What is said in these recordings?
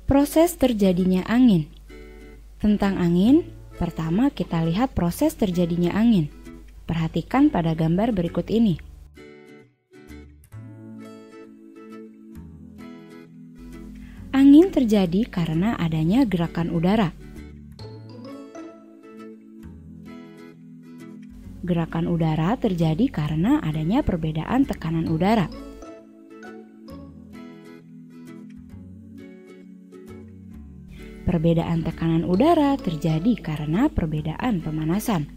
Proses terjadinya angin. Tentang angin, pertama kita lihat proses terjadinya angin. Perhatikan pada gambar berikut ini. Angin terjadi karena adanya gerakan udara. Gerakan udara terjadi karena adanya perbedaan tekanan udara. Perbedaan tekanan udara terjadi karena perbedaan pemanasan.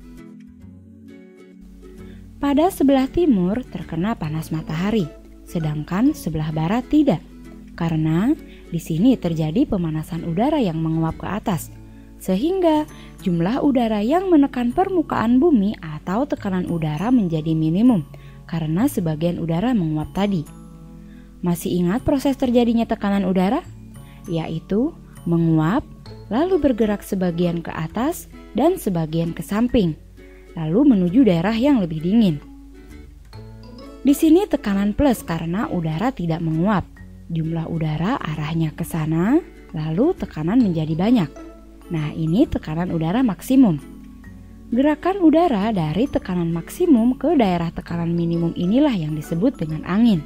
Pada sebelah timur terkena panas matahari, sedangkan sebelah barat tidak. Karena di sini terjadi pemanasan udara yang menguap ke atas, sehingga jumlah udara yang menekan permukaan bumi atau tekanan udara menjadi minimum karena sebagian udara menguap tadi. Masih ingat proses terjadinya tekanan udara? Yaitu menguap, lalu bergerak sebagian ke atas dan sebagian ke samping, lalu menuju daerah yang lebih dingin. Di sini tekanan plus karena udara tidak menguap. Jumlah udara arahnya ke sana, lalu tekanan menjadi banyak. Nah, ini tekanan udara maksimum. Gerakan udara dari tekanan maksimum ke daerah tekanan minimum inilah yang disebut dengan angin.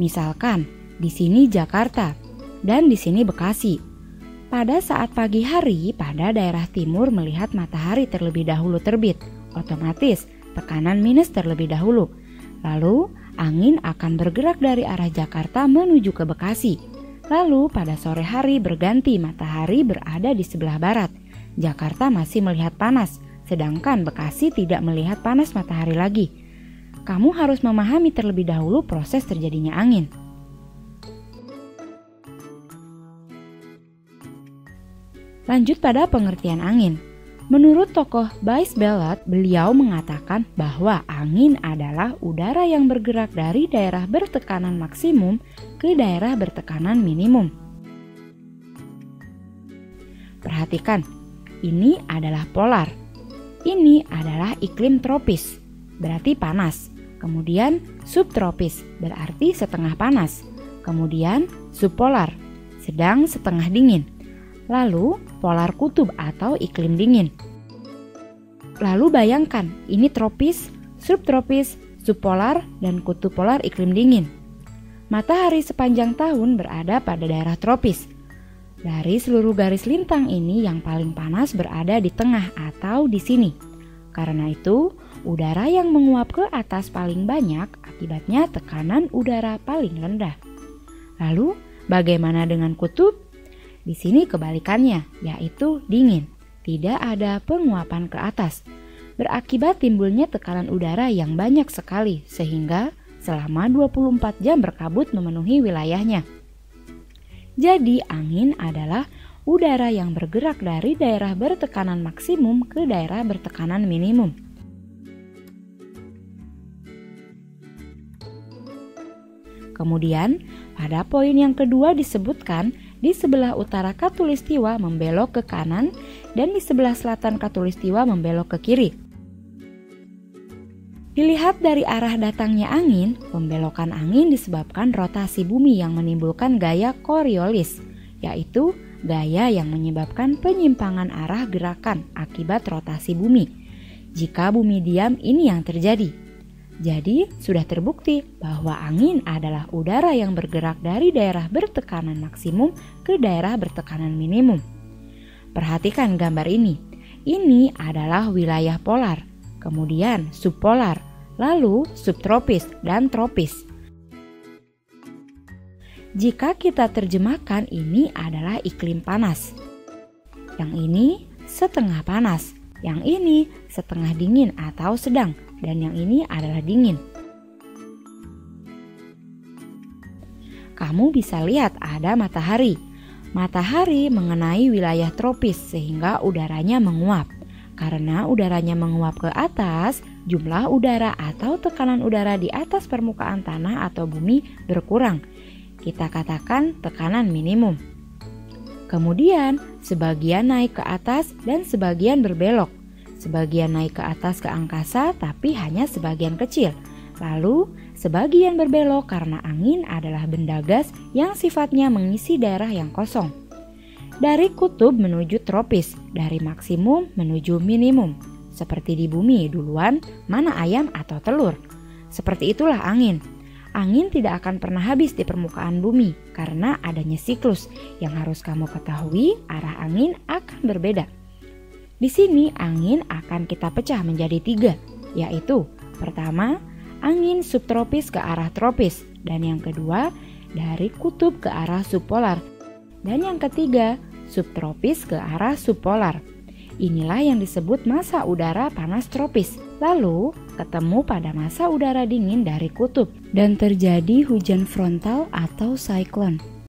Misalkan, di sini Jakarta dan di sini Bekasi. Pada saat pagi hari, pada daerah timur melihat matahari terlebih dahulu terbit, otomatis tekanan minus terlebih dahulu. Lalu, angin akan bergerak dari arah Jakarta menuju ke Bekasi. Lalu, pada sore hari berganti, matahari berada di sebelah barat. Jakarta masih melihat panas, sedangkan Bekasi tidak melihat panas matahari lagi. Kamu harus memahami terlebih dahulu proses terjadinya angin. Lanjut pada pengertian angin. Menurut tokoh Bryce Ballard, beliau mengatakan bahwa angin adalah udara yang bergerak dari daerah bertekanan maksimum ke daerah bertekanan minimum. Perhatikan, ini adalah polar. Ini adalah iklim tropis, berarti panas. Kemudian subtropis, berarti setengah panas. Kemudian subpolar, sedang setengah dingin. Lalu polar kutub atau iklim dingin. Lalu bayangkan, ini tropis, subtropis, subpolar, dan kutub polar iklim dingin. Matahari sepanjang tahun berada pada daerah tropis. Dari seluruh garis lintang ini yang paling panas berada di tengah atau di sini. Karena itu, udara yang menguap ke atas paling banyak, akibatnya tekanan udara paling rendah. Lalu, bagaimana dengan kutub? Di sini kebalikannya, yaitu dingin. Tidak ada penguapan ke atas. Berakibat timbulnya tekanan udara yang banyak sekali, sehingga selama 24 jam berkabut memenuhi wilayahnya. Jadi, angin adalah udara yang bergerak dari daerah bertekanan maksimum ke daerah bertekanan minimum. Kemudian, pada poin yang kedua disebutkan, di sebelah utara Khatulistiwa membelok ke kanan dan di sebelah selatan Khatulistiwa membelok ke kiri. Dilihat dari arah datangnya angin, pembelokan angin disebabkan rotasi bumi yang menimbulkan gaya Coriolis, yaitu gaya yang menyebabkan penyimpangan arah gerakan akibat rotasi bumi. Jika bumi diam, ini yang terjadi. Jadi, sudah terbukti bahwa angin adalah udara yang bergerak dari daerah bertekanan maksimum ke daerah bertekanan minimum. Perhatikan gambar ini. Ini adalah wilayah polar, kemudian subpolar, lalu subtropis dan tropis. Jika kita terjemahkan, ini adalah iklim panas. Yang ini setengah panas, yang ini setengah dingin atau sedang, dan yang ini adalah dingin. Kamu bisa lihat ada matahari. Matahari mengenai wilayah tropis sehingga udaranya menguap. Karena udaranya menguap ke atas, jumlah udara atau tekanan udara di atas permukaan tanah atau bumi berkurang. Kita katakan tekanan minimum. Kemudian, sebagian naik ke atas dan sebagian berbelok. Sebagian naik ke atas ke angkasa tapi hanya sebagian kecil. Lalu Sebagian berbelok karena angin adalah benda gas yang sifatnya mengisi daerah yang kosong. Dari kutub menuju tropis, dari maksimum menuju minimum. Seperti di bumi duluan, mana ayam atau telur. Seperti itulah angin. Angin tidak akan pernah habis di permukaan bumi karena adanya siklus yang harus kamu ketahui. Arah angin akan berbeda. Di sini angin akan kita pecah menjadi 3, yaitu pertama, angin subtropis ke arah tropis, dan yang kedua, dari kutub ke arah subpolar, dan yang ketiga, subtropis ke arah subpolar. Inilah yang disebut massa udara panas tropis. Lalu ketemu pada massa udara dingin dari kutub dan terjadi hujan frontal atau siklon.